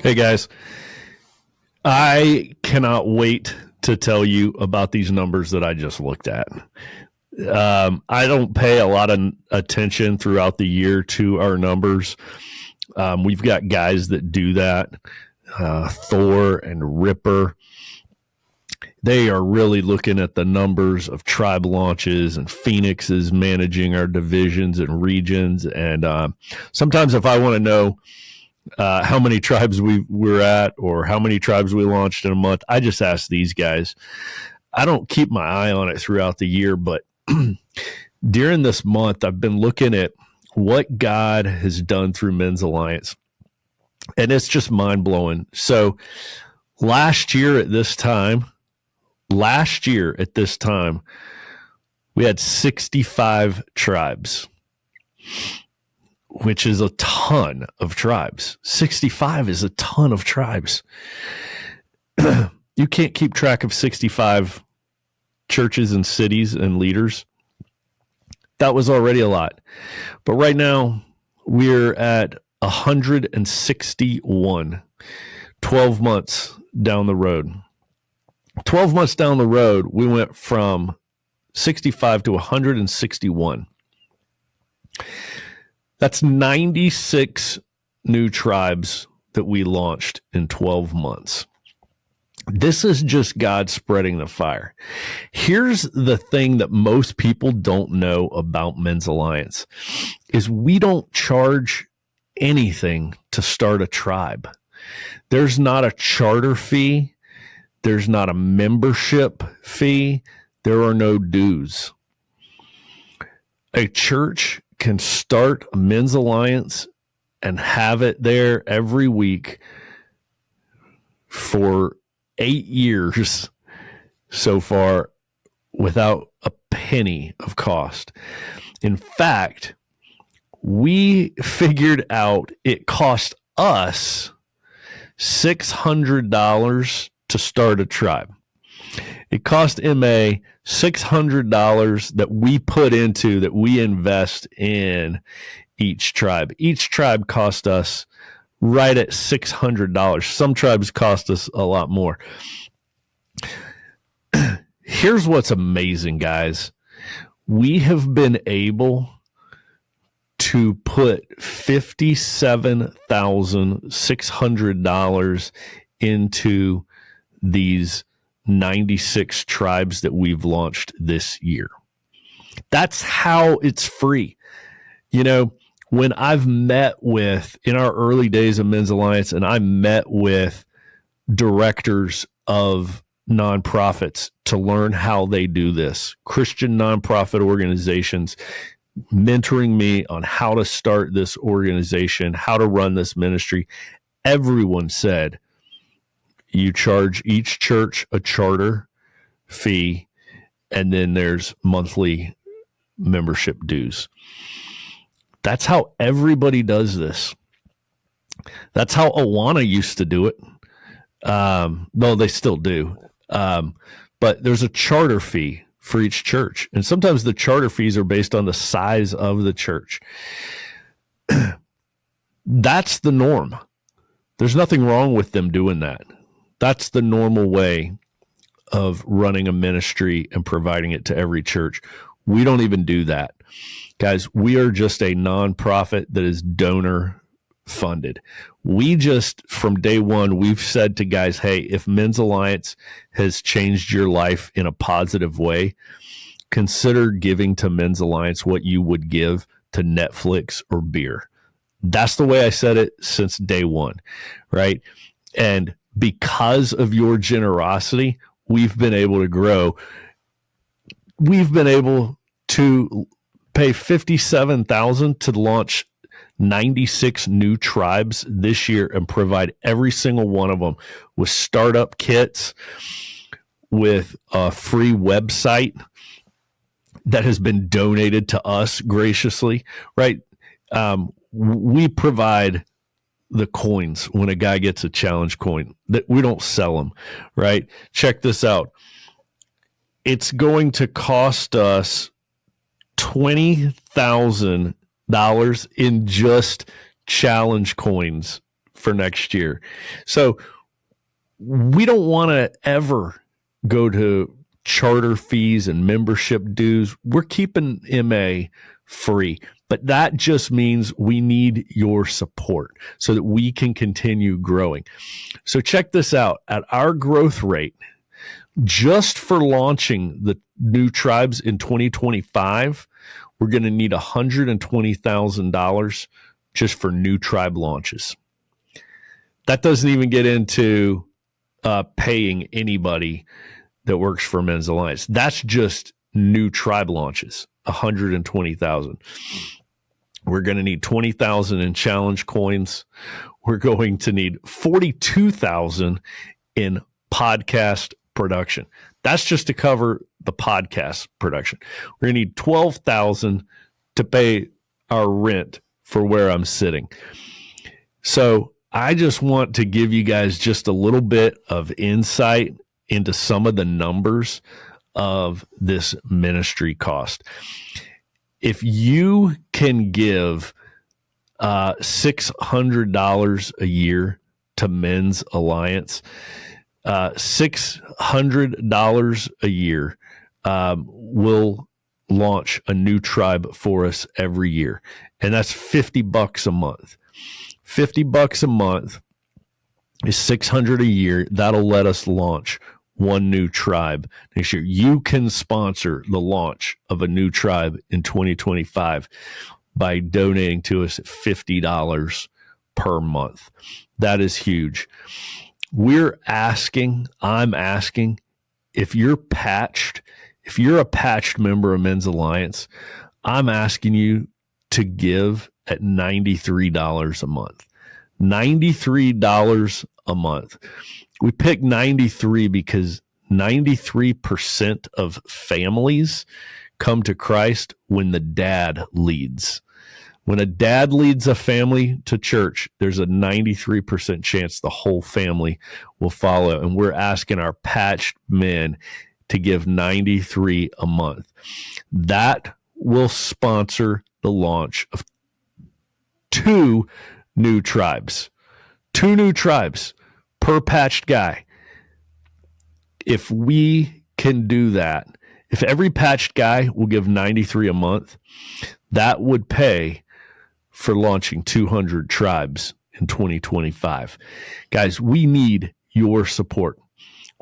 Hey guys, I cannot wait to tell you about these numbers that I just looked at. I don't pay a lot of attention throughout the year to our numbers. We've got guys that do that, Thor and Ripper. They are really looking at the numbers of tribe launches, and Phoenix is managing our divisions and regions. And sometimes if I want to know how many tribes we're at or how many tribes we launched in a month, I just ask these guys. I don't keep my eye on it throughout the year, but during this month, I've been looking at what God has done through Men's Alliance, and it's just mind-blowing. So last year at this time, we had 65 tribes, which is a ton of tribes. 65 is a ton of tribes. You can't keep track of 65 churches and cities and leaders. That was already a lot. But right now, we're at 161, 12 months down the road. 12 months down the road, we went from 65 to 161. That's 96 new tribes that we launched in 12 months. This is just God spreading the fire. Here's the thing that most people don't know about Men's Alliance is we don't charge anything to start a tribe. There's not a charter fee. There's not a membership fee. There are no dues. A church can start a Men's Alliance and have it there every week for 8 years so far without a penny of cost. In fact, we figured out it cost us $600 to start a tribe. It cost MA $600 that we invest in each tribe. Each tribe cost us right at $600. Some tribes cost us a lot more. Here's what's amazing, guys. We have been able to put $57,600 into these 96 tribes that we've launched this year. That's how it's free. You know, when I've met with, in our early days of Men's Alliance, and I met with directors of nonprofits to learn how they do this, Christian nonprofit organizations mentoring me on how to start this organization, how to run this ministry, everyone said, you charge each church a charter fee, and then there's monthly membership dues. That's how everybody does this. That's how Awana used to do it. Though they still do. But there's a charter fee for each church. And sometimes the charter fees are based on the size of the church. That's the norm. There's nothing wrong with them doing that. That's the normal way of running a ministry and providing it to every church. We don't even do that. Guys, we are just a nonprofit that is donor funded. We just, from day one, we've said to guys, hey, if Men's Alliance has changed your life in a positive way, consider giving to Men's Alliance what you would give to Netflix or beer. That's the way I said it since day one, right? And because of your generosity, we've been able to grow. We've been able to pay $57,000 to launch 96 new tribes this year and provide every single one of them with startup kits, with a free website that has been donated to us graciously, right? We provide the coins when a guy gets a challenge coin. That we don't sell them, right? Check this out. It's going to cost us $20,000 in just challenge coins for next year. So we don't want to ever go to charter fees and membership dues. We're keeping MA free, but that just means we need your support so that we can continue growing. So check this out. At our growth rate, just for launching the new tribes in 2025, we're going to need $120,000 just for new tribe launches. That doesn't even get into paying anybody that works for Men's Alliance. That's just new tribe launches, $120,000. We're going to need 20,000 in challenge coins. We're going to need 42,000 in podcast production. That's just to cover the podcast production. We're going to need 12,000 to pay our rent for where I'm sitting. So I just want to give you guys just a little bit of insight into some of the numbers of this ministry cost. If you can give $600 a year to Men's Alliance, $600 a year will launch a new tribe for us every year. And that's $50 a month. $50 a month is $600 a year. That'll let us launch one new tribe next year. You can sponsor the launch of a new tribe in 2025 by donating to us at $50 per month. That is huge. I'm asking, if you're patched, if you're a patched member of Men's Alliance, I'm asking you to give at $93 a month. $93 a month. We picked 93 because 93% of families come to Christ when the dad leads. When a dad leads a family to church, there's a 93% chance the whole family will follow. And we're asking our patched men to give 93 a month. That will sponsor the launch of two new tribes per patched guy. If we can do that, if every patched guy will give 93 a month, that would pay for launching 200 tribes in 2025. Guys, we need your support.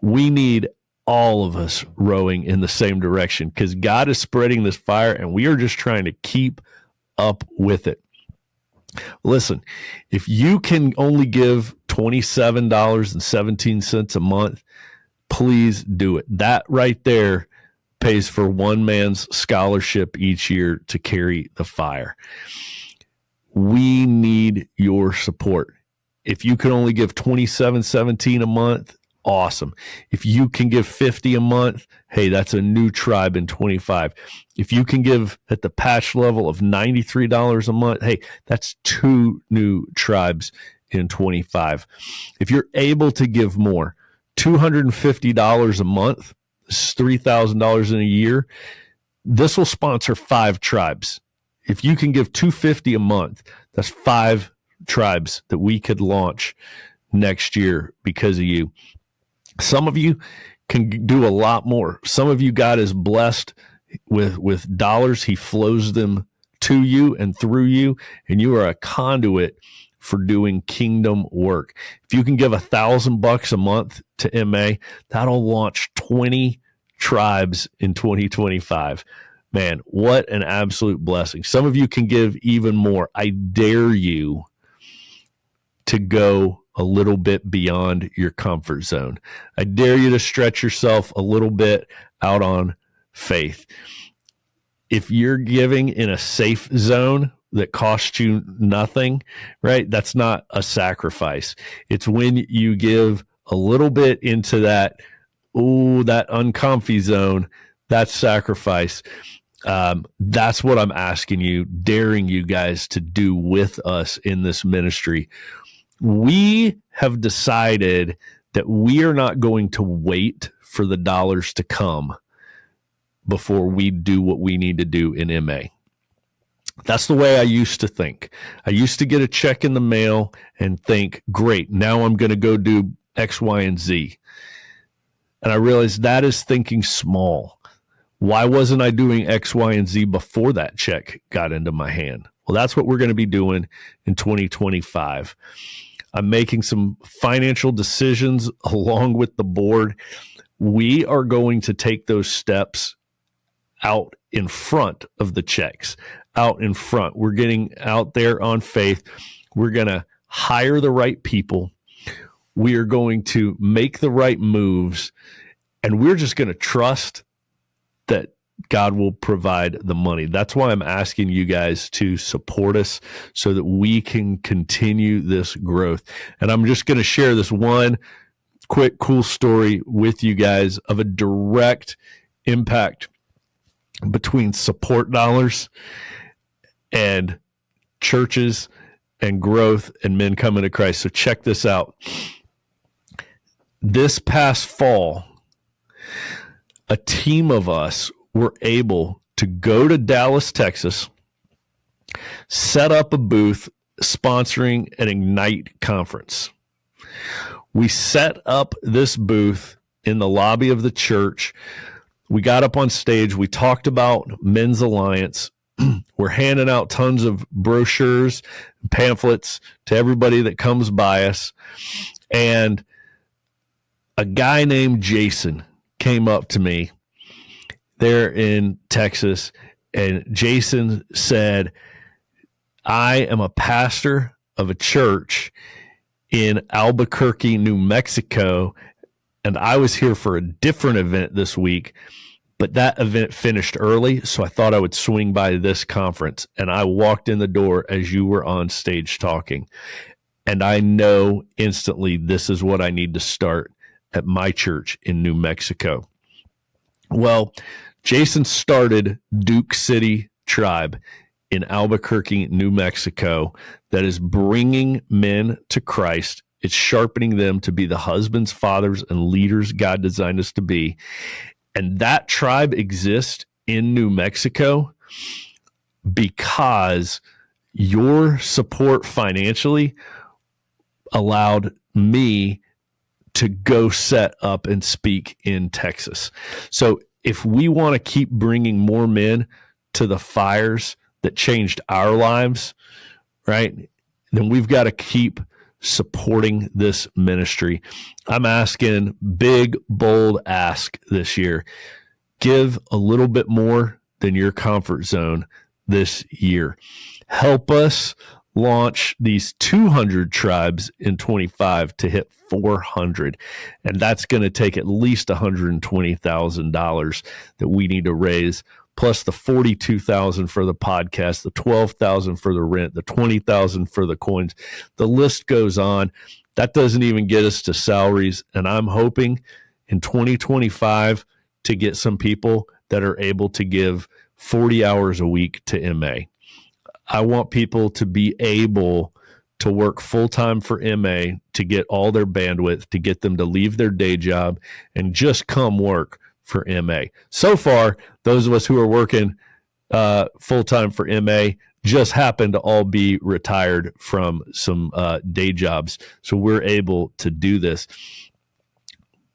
We need all of us rowing in the same direction because God is spreading this fire and we are just trying to keep up with it. Listen, if you can only give $27.17 a month, please do it. That right there pays for one man's scholarship each year to carry the fire. We need your support. If you can only give $27.17 a month, awesome. If you can give $50 a month, hey, that's a new tribe in 25. If you can give at the patch level of $93 a month, hey, that's two new tribes in 25. If you're able to give more, $250 a month, this is $3,000 in a year, this will sponsor 5 tribes. If you can give $250 a month, that's 5 tribes that we could launch next year because of you. Some of you can do a lot more. Some of you, God is blessed with dollars. He flows them to you and through you, and you are a conduit for doing kingdom work. If you can give $1,000 a month to MA, that'll launch 20 tribes in 2025. Man, what an absolute blessing. Some of you can give even more. I dare you to go a little bit beyond your comfort zone. I dare you to stretch yourself a little bit out on faith. If you're giving in a safe zone that costs you nothing, right? That's not a sacrifice. It's when you give a little bit into that uncomfy zone, that's sacrifice. That's what I'm asking you, daring you guys to do with us in this ministry. We have decided that we are not going to wait for the dollars to come before we do what we need to do in MA. That's the way I used to think. I used to get a check in the mail and think, great, now I'm going to go do X, Y, and Z. And I realized that is thinking small. Why wasn't I doing X, Y, and Z before that check got into my hand? Well, that's what we're going to be doing in 2025. I'm making some financial decisions along with the board. We are going to take those steps out in front of the checks, out in front. We're getting out there on faith. We're going to hire the right people. We are going to make the right moves, and we're just going to trust that God will provide the money. That's why I'm asking you guys to support us so that we can continue this growth. And I'm just going to share this one quick, cool story with you guys of a direct impact between support dollars and churches and growth and men coming to Christ. So check this out. This past fall, a team of us were able to go to Dallas, Texas, set up a booth sponsoring an Ignite conference. We set up this booth in the lobby of the church. We got up on stage. We talked about Men's Alliance. We're handing out tons of brochures, pamphlets to everybody that comes by us. And a guy named Jason came up to me there in Texas, and Jason said, I am a pastor of a church in Albuquerque, New Mexico, and I was here for a different event this week, but that event finished early, so I thought I would swing by this conference. And I walked in the door as you were on stage talking, and I know instantly this is what I need to start at my church in New Mexico. Well, Jason started Duke City Tribe in Albuquerque, New Mexico, that is bringing men to Christ. It's sharpening them to be the husbands, fathers, and leaders God designed us to be. And that tribe exists in New Mexico because your support financially allowed me to go set up and speak in Texas. So if we want to keep bringing more men to the fires that changed our lives, right, then we've got to keep supporting this ministry. I'm asking big, bold ask this year. Give a little bit more than your comfort zone this year. Help us launch these 200 tribes in 25 to hit 400. And that's going to take at least $120,000 that we need to raise, plus the $42,000 for the podcast, the $12,000 for the rent, the $20,000 for the coins. The list goes on. That doesn't even get us to salaries. And I'm hoping in 2025 to get some people that are able to give 40 hours a week to MA. I want people to be able to work full-time for MA to get all their bandwidth, to get them to leave their day job and just come work for MA. So far, those of us who are working full-time for MA just happen to all be retired from some day jobs. So we're able to do this.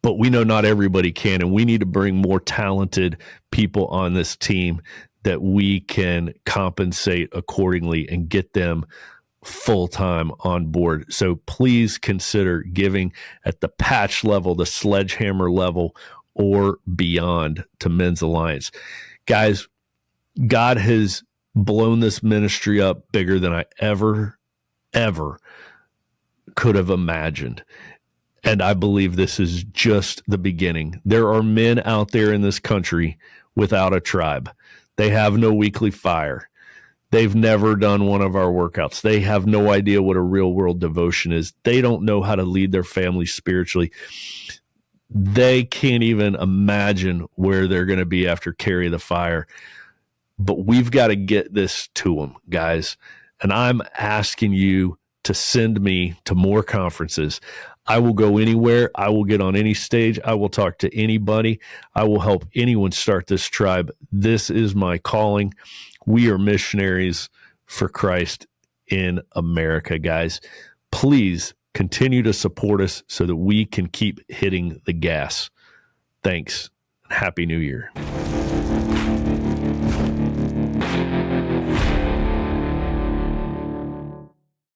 But we know not everybody can, and we need to bring more talented people on this team that we can compensate accordingly and get them full-time on board. So please consider giving at the patch level, the sledgehammer level, or beyond to Men's Alliance. Guys, God has blown this ministry up bigger than I ever could have imagined. And I believe this is just the beginning. There are men out there in this country without a tribe. They have no weekly fire. They've never done one of our workouts. They have no idea what a real world devotion is. They don't know how to lead their family spiritually. They can't even imagine where they're going to be after Carry the Fire. But we've got to get this to them, guys. And I'm asking you to send me to more conferences. I will go anywhere. I will get on any stage. I will talk to anybody. I will help anyone start this tribe. This is my calling. We are missionaries for Christ in America, guys. Please continue to support us so that we can keep hitting the gas. Thanks. Happy New Year.